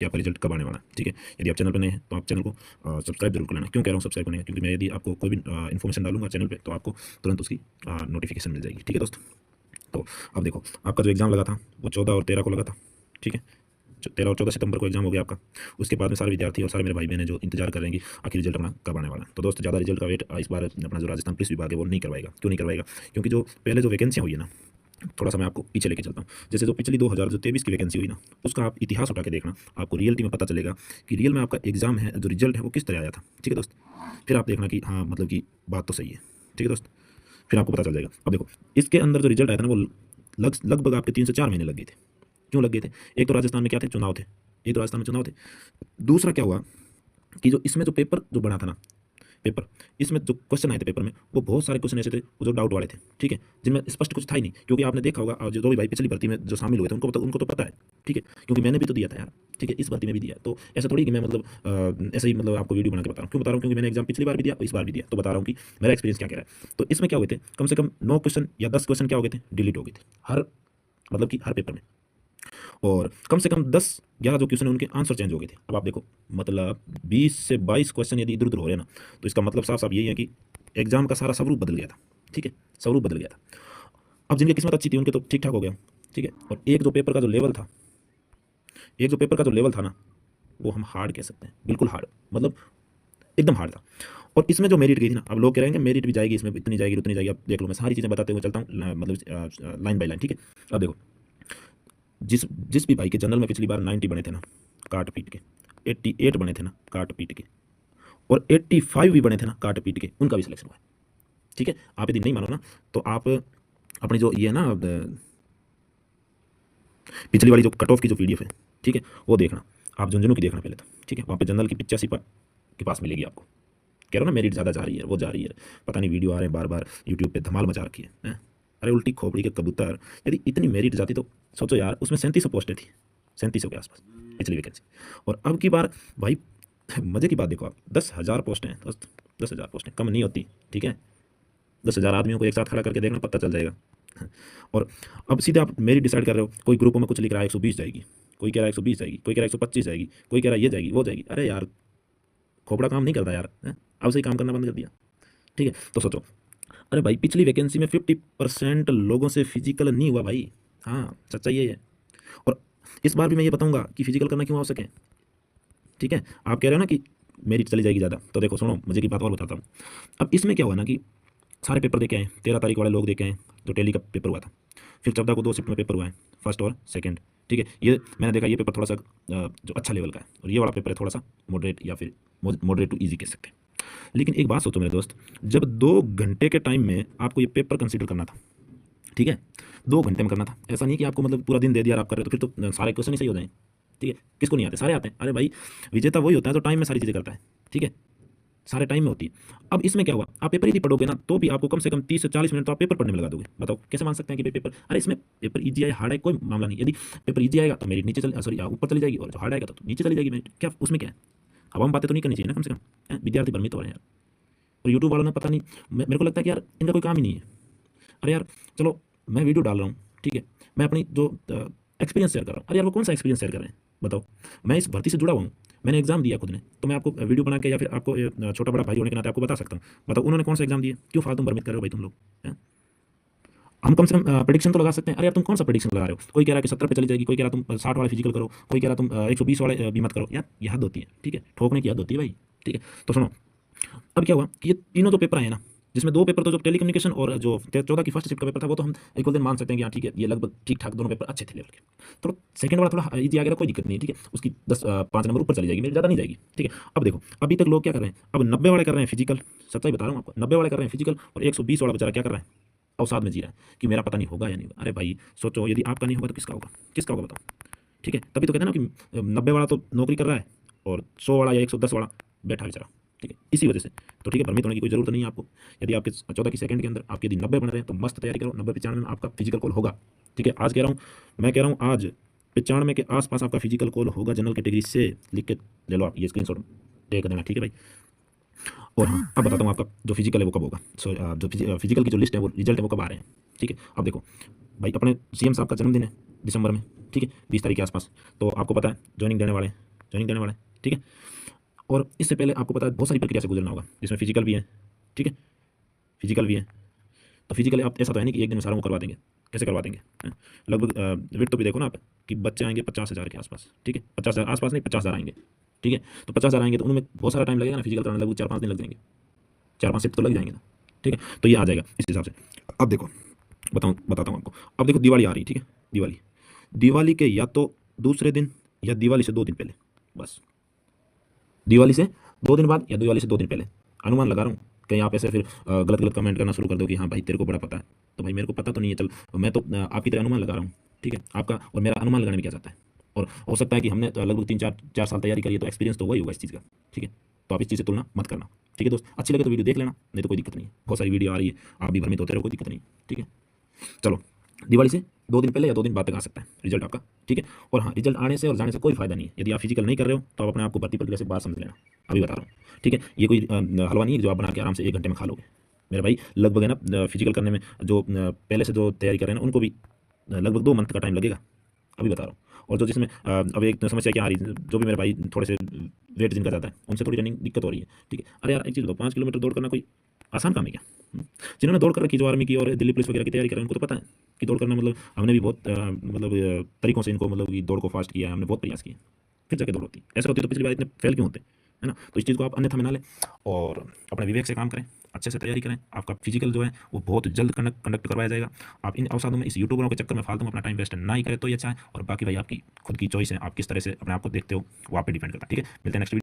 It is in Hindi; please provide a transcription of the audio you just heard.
कि आपका रिजल्ट कब आने वाला है। ठीक है, यदि आप चैनल पर नए हैं तो आप चैनल को सब्सक्राइब जरूर कर लेना। क्यों कह रहा हूँ सब्सक्राइब करने का, क्योंकि मैं यदि आपको कोई भी इन्फॉर्मेशन डालूंगा चैनल पे तो आपको तुरंत उसकी नोटिफिकेशन मिल जाएगी। ठीक है दोस्त, तो अब देखो आपका जो एग्ज़ाम लगा था वो 14 और 13 को लगा था। ठीक है, 13 और 14 सितंबर को एग्जाम हो गया आपका। उसके बाद में सारे विद्यार्थी और सारे मेरे भाई बहन हैं जो इंतजार कर रहे हैं कि आखिर रिजल्ट अपना कब आने वाला है। तो दोस्त ज़्यादा रिजल्ट का वेट इस बार अपना जो राजस्थान पुलिस विभाग है वो नहीं करवाएगा। क्यों नहीं करवाएगा? क्योंकि जो पहले जो वैकेंसियाँ हुई है ना, थोड़ा सा मैं आपको पीछे लेके चलता हूँ। जैसे जो पिछली 2023 की वैकेंसी हुई ना, उसका आप इतिहास उठा के देखना, आपको रियलिटी में पता चलेगा कि रियल में आपका एग्जाम है, जो रिजल्ट है वो किस तरह आया था। ठीक है दोस्त, फिर आप देखना कि हाँ मतलब कि बात तो सही है। ठीक है दोस्त, फिर आपको पता चल जाएगा। अब देखो इसके अंदर जो रिजल्ट आया था ना वो लगभग आपके 3 से 4 महीने लग गए थे। क्यों लग गए थे? एक तो राजस्थान में क्या थे, चुनाव थे। एक तो राजस्थान में चुनाव थे। दूसरा क्या हुआ कि जो इसमें जो पेपर जो बना था ना, पेपर इसमें जो क्वेश्चन आए थे पेपर में, वो बहुत सारे क्वेश्चन ऐसे थे वो जो डाउट वाले थे। ठीक है, जिनमें स्पष्ट कुछ था ही नहीं। क्योंकि आपने देखा होगा जो भी भाई पिछली भर्ती में जो शामिल हुए थे उनको तो पता है। ठीक है, क्योंकि मैंने भी तो दिया था यार। ठीक है, इस भर्ती में भी दिया। तो ऐसा थोड़ी कि मैं मतलब ऐसे ही मतलब आपको वीडियो बना के बता रहा हूँ। क्यों बता रहा हूँ? क्योंकि मैंने एग्जाम पिछली बार भी दिया और इस बार भी दिया, तो बता रहा हूँ कि मेरा एक्सपीरियंस क्या कह रहा है। तो इसमें क्या हुए थे, कम से कम 9 क्वेश्चन या 10 क्वेश्चन क्या हो गए थे, डिलीट हो गए थे हर, मतलब कि हर पेपर में। और कम से कम 10-11 जो क्वेश्चन है उनके आंसर चेंज हो गए थे। अब आप देखो मतलब 20 से 22 क्वेश्चन यदि इधर उधर हो रहे हैं ना, तो इसका मतलब साफ साफ यही है कि एग्जाम का सारा स्वरूप बदल गया था। ठीक है, स्वरूप बदल गया था। अब जिनकी किस्मत अच्छी थी उनके तो ठीक ठाक हो गया। ठीक है, और एक जो पेपर का जो लेवल था, एक जो पेपर का जो लेवल था ना, वो हम हार्ड कह सकते हैं, बिल्कुल हार्ड, मतलब एकदम हार्ड था। और इसमें जो मेरिट गई थी ना, अब लोग कह रहे हैं कि मेरिट भी जाएगी इसमें, इतनी जाएगी उतनी जाएगी। अब देख लो मैं सारी चीज़ें बताते हुए चलता हूँ मतलब लाइन बाय लाइन। ठीक है, अब देखो जिस जिस भी भाई के जनरल में पिछली बार 90 बने थे ना काट पीट के, 88 बने थे ना काट पीट के, और 85 भी बने थे ना काट पीट के, उनका भी सिलेक्शन हुआ है। ठीक है, आप यदि नहीं मानो ना तो आप अपनी जो ये है ना पिछली वाली जो कट ऑफ की जो पीडीएफ है, ठीक है, वो देखना। आप झुंझुनू की देखना पहले तो। ठीक है, वहाँ पे जनरल की 85 के पास मिलेगी आपको। कह रहा हूँ ना मेरिट ज़्यादा जा रही है, वो जा रही है। पता नहीं वीडियो आ रहे हैं बार बार यूट्यूब पे, धमाल मचा रखी है हैं? अरे उल्टी खोपड़ी के कबूतर, यदि इतनी मेरिट जाती तो सोचो यार, उसमें 3700 पोस्टें थी, 3700 के आसपास पिछली वैकेंसी। और अब की बार भाई मजे की बात देखो आप, 10,000 पोस्टें हैं दोस्त। 10,000 पोस्टें कम नहीं होती। ठीक है, 10,000 आदमियों को एक साथ खड़ा करके देखना, पता चल जाएगा। और अब सीधे आप मेरिट डिसाइड कर रहे हो। कोई ग्रुपों में कुछ लिख रहा है 120 जाएगी, कोई कह रहा है 120 जाएगी, कोई कह रहा है 125 जाएगी, कोई कह रहा है ये जाएगी वो जाएगी। अरे यार खोपड़ा काम नहीं करता यार, हैं? अब से ही काम करना बंद कर दिया। ठीक है, तो सोचो, अरे भाई पिछली वैकेंसी में 50% लोगों से फिजिकल नहीं हुआ भाई। हाँ सच्चाई ये है। और इस बार भी मैं ये बताऊंगा कि फिजिकल करना क्यों आवश्यक है। ठीक है, आप कह रहे हो ना कि मेरिट चली जाएगी ज़्यादा, तो देखो सुनो मजे की बात और बताता हूँ। अब इसमें क्या हुआ ना कि सारे पेपर देके आए, 13 तारीख वाले लोग देके आए जो टेली का पेपर हुआ था। फिर 14 को 2 शिफ्ट में पेपर हुआ है, फर्स्ट और सेकंड। ठीक है, ये मैंने देखा ये पेपर थोड़ा सा जो अच्छा लेवल का है, और ये वाला पेपर है थोड़ा सा मॉडरेट, या फिर मॉडरेट टू ईजी कह सकते हैं। लेकिन एक बात सोचो मेरे दोस्त, जब 2 घंटे के टाइम में आपको ये पेपर कंसिडर करना था, ठीक है, 2 घंटे में करना था। ऐसा नहीं कि आपको मतलब पूरा दिन दे दिया और आप कर रहे हो, तो फिर तो सारे क्वेश्चन ही सही हो जाएं। ठीक है, किसको नहीं आते? सारे आते हैं। अरे भाई विजेता वही होता है जो टाइम में सारी चीज़ें करता है। ठीक है, सारे टाइम में होती है। अब इसमें क्या हुआ, आप पेपर ही पढ़ोगे ना तो भी आपको कम से कम 30 से 40 मिनट तो आप पेपर पढ़ने में लगा दोगे। बताओ कैसे मान सकते हैं कि भाई पेपर, अरे इसमें पेपर इजी आए हार्ड है कोई मामला नहीं। यदि पेपर इजी आएगा तो मेरिट नीचे चल सॉरी ऊपर चली जाएगी, और जो हार्ड आएगा तो नीचे चली जाएगी मेरिट। क्या उसमें क्या है? अब हम बातें तो नहीं करनी चाहिए ना कम से कम, विद्यार्थी भ्रमित हो रहे हैं यार। और यूट्यूब वालों ने पता नहीं, मेरे को लगता है कि यार इनका कोई काम ही नहीं है। अरे यार चलो मैं वीडियो डाल रहा हूँ, ठीक है, मैं अपनी जो एक्सपीरियंस शेयर कर रहा हूँ। अरे यार वो कौन सा एक्सपीरियंस शेयर कर रहे हैं बताओ? मैं इस भर्ती से जुड़ा हुआ हूँ, मैंने एग्जाम दिया खुद ने, तो मैं आपको वीडियो बना के या फिर आपको छोटा बड़ा भाई होने के नाते आपको बता सकता हूँ। बताओ उन्होंने कौन सा एग्जाम दिया? क्यों फालतू भ्रमित कर रहे हो भाई तुम लोग, हैं? हम कम से कम प्रेडिक्शन तो लगा सकते हैं। अरे यार तुम कौन सा प्रेडिक्शन लगा रहे हो? कोई कह रहा है कि 70 पे चली जाएगी, कोई कह रहा है तुम 60 वाले फिजिकल करो, कोई कह रहा है तुम 120 वाले भी मत करो। यार ये हद होती है। ठीक है, ठोकने की हद होती है भाई। ठीक है, तो सुनो अब क्या हुआ कि ये तीनों जो पेपर आए ना, जिसमें 2 पेपर तो जो टेलीकम्युनिकेशन और जो 14 की फर्स्ट शिफ्ट का पेपर था वो तो हम इक्वल दिन मान सकते हैं कि हाँ ठीक है ये लगभग ठीक ठाक दोनों पेपर अच्छे थे लेवल के। थोड़ा सेकंड वाला थोड़ा इजी आ गया, कोई दिक्कत नहीं है। ठीक है, उसकी 5 नंबर ऊपर चली जाएगी, मेरी ज़्यादा नहीं जाएगी। ठीक है, अब देखो अभी तक लोग क्या कर रहे हैं, अब 90 वाले कर रहे हैं फिजिकल। सच्चाई बता रहा हूँ आपको, 90 वाले कर रहे हैं फिजिकल, और 120 वाला बेचारा क्या कर रहा है, अवसाद में जी रहा है कि मेरा पता नहीं होगा या नहीं होगा। अरे भाई सोचो, यदि आपका नहीं होगा तो किसका होगा? किसका होगा बताओ? ठीक है, तभी तो कहते हैं ना कि 90 वाला तो नौकरी कर रहा है और 100 वाला या 110 वाला बैठा बेचारा। ठीक है, इसी वजह से तो ठीक है, भ्रमित होने की कोई जरूरत नहीं है आपको। यदि आपके 14 की सेकंड के अंदर आपके यदि 90 बन रहे हैं तो मस्त तैयारी करो, 90-95 में आपका फिजिकल कॉल होगा। ठीक है, आज कह रहा हूँ, मैं कह रहा हूँ आज 95 के आसपास आपका फिजिकल कॉल होगा जनरल कैटेगरी से। लिख के ले लो आप, ये स्क्रीन शॉट टेक देना। ठीक है भाई, और हाँ अब बताता हूँ आपका जो फिजिकल है वो कब होगा। सो जो फिजिकल की जो लिस्ट है वो रिजल्ट है वो कब आ रहे हैं। ठीक है, अब देखो भाई अपने सीएम साहब का जन्मदिन है दिसंबर में। ठीक है, 20 तारीख के आसपास, तो आपको पता है ज्वाइनिंग देने वाले हैं। ज्वाइनिंग देने वाला है, ठीक है। और इससे पहले आपको पता है बहुत सारी प्रक्रिया से गुजरना होगा, जिसमें फिजिकल भी है, ठीक है, फिजिकल भी है। तो फिजिकल आप ऐसा तो है नहीं कि एक दिन में सारों को करवा देंगे, कैसे करवा देंगे हैं? लगभग वेट तो भी देखो ना आप कि बच्चे आएंगे 50,000 के आसपास, ठीक है, 50,000 आसपास नहीं, 50,000 आएंगे, ठीक है। तो 50,000 आएंगे तो उनमें बहुत सारा टाइम लगेगा ना, फिजिकल कराने लगभग 4-5 दिन लग जाएंगे, 4-5 शिफ्ट तो लग जाएंगे ना, ठीक है। तो ये आ जाएगा इस हिसाब से। अब देखो बताता हूँ आपको। अब देखो दिवाली आ रही है, ठीक है, दिवाली के या तो दूसरे दिन या दिवाली से 2 दिन पहले, बस दिवाली से 2 दिन बाद या दिवाली से 2 दिन पहले, अनुमान लगा रहा हूँ। कहीं आप ऐसे फिर गलत गलत कमेंट करना शुरू कर दो कि हाँ भाई तेरे को बड़ा पता है, तो भाई मेरे को पता तो नहीं है, चल मैं तो आपकी तरह अनुमान लगा रहा हूँ, ठीक है। आपका और मेरा अनुमान लगाने में क्या जाता है, और हो सकता है कि हमने तो लगभग 3-4 साल तैयारी करी है, तो एक्सपीरियंस तो वही होगा इस चीज़ का, ठीक है। तो आप इस चीज़ से तुलना मत करना, ठीक है दोस्त। अच्छी लगे तो वीडियो देख लेना, नहीं तो कोई दिक्कत नहीं है, बहुत सारी वीडियो आ रही है, आप भी भ्रमित होते रहो, कोई दिक्कत नहीं, ठीक है। चलो, दिवाली से 2 दिन पहले या 2 दिन बाद तक आ सकता है रिजल्ट आपका, ठीक है। और हाँ, रिजल्ट आने से और जाने से कोई फायदा नहीं है। यदि आप फिजिकल नहीं कर रहे हो तो आप अपने आप को भर्ती प्रक्रिया से बाहर समझ लेना, अभी बता रहा हूँ, ठीक है। ये कोई हलवा नहीं है जो आप बना के आराम से 1 घंटे में खा लोगे मेरे भाई। लगभग है ना, फिजिकल करने में जो पहले से जो तैयारी कर रहे हैं ना, उनको भी लगभग 2 मंथ का टाइम लगेगा, अभी बता रहा हूँ। और जो जिसमें अब एक समस्या क्या आ रही है, जो भी मेरे भाई थोड़े से वेट जिनका ज़्यादा है, उनसे थोड़ी रनिंग दिक्कत हो रही है, ठीक है। अरे यार एक चीज़ बताओ, 5 किलोमीटर दौड़ करना कोई आसान काम है क्या? जिन्होंने दौड़ कर रखी, जो आर्मी की और दिल्ली पुलिस वगैरह की तैयारी कर रहे हैं, उनको तो पता है कि दौड़ करना मतलब, हमने भी बहुत मतलब तरीकों से इनको मतलब कि दौड़ को फास्ट किया है, हमने बहुत प्रयास किए, फिर जाके दौड़ होती। ऐसा होती तो पिछली बार इतने फेल क्यों होते, है ना। तो इस चीज़ को आप अन्यथा में ना लें और अपने विवेक से काम करें, अच्छे से तैयारी करें। आपका फिजिकल जो है वो बहुत जल्द कंडक्ट करवाया जाएगा। आप इन अवसादों में, इस यूट्यूबरों के चक्कर में फालतू में अपना टाइम वेस्ट ना ही करें तो ये अच्छा है। और बाकी भाई आपकी खुद की चॉइस है, आप किस तरह से अपने आप को देखते हो वो आप पे डिपेंड करता है, ठीक है। मिलते हैं नेक्स्ट